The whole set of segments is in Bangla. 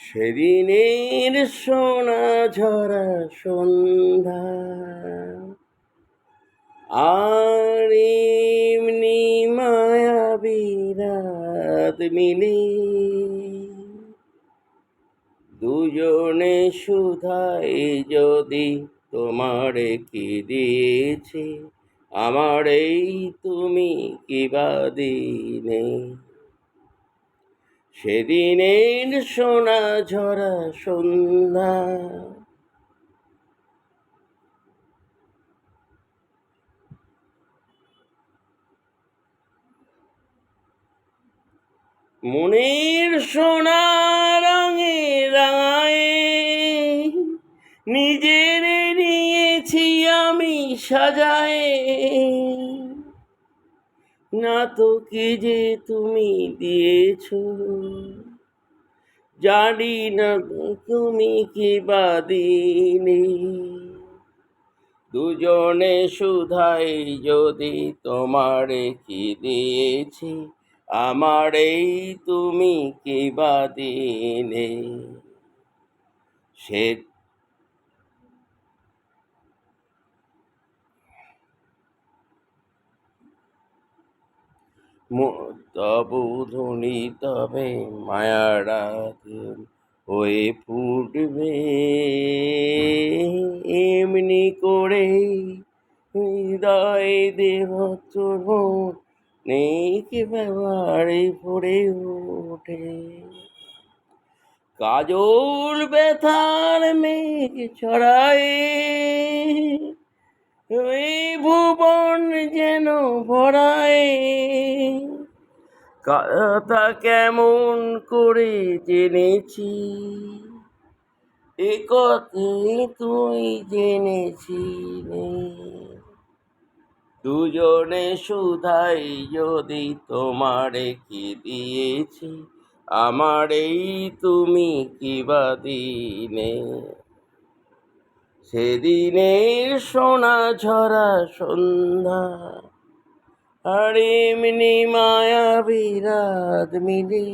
সেদিনের সোনা ঝরা সন্ধ্যা আর এমনি মায়াবী রাত মিলে দুজনে শুধাই যদি তোমারে কি দিয়েছি আমার এই তুমি কি বা দিনে সেদিনের সোনা ঝরা সন্ধ্যা মনের সোনা রঙে রাঙায় নিজের নিয়েছি আমি সাজায় না তো কি যে তুমি দিয়েছো জানি না তুমি কি বা দিনে দুজনে শুধাই যদি তোমারে কি দিয়েছি আমার এই তুমি কি বা দিনে সে তবু ধুনি তবে মায়ার হয়ে ফুটবে এমনি করে হৃদয় দেহ তোর নেই কি ব্যাপারে পড়ে ওঠে কাজল ব্যথার মেঘ ছড়ায় ওই ভুবন যেন ভরায় কথা কেমন করে জেনেছি এ কথাই তুই জেনেছিলে দুজনে শুধাই যদি তোমারে কি দিয়েছি আমার এই তুমি কি বা দিনে সেদিনের সোনা ঝরা সন্ধ্যা আর এমনি মায়াবী রাত মিলে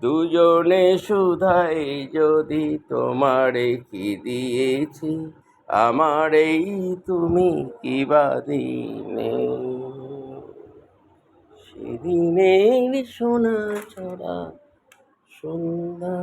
দুজনে শুধাই যদি তোমারে কি দিয়েছি আমার এই তুমি কি বা দিনে সেদিনের সোনা ছড়া সন্ধ্যা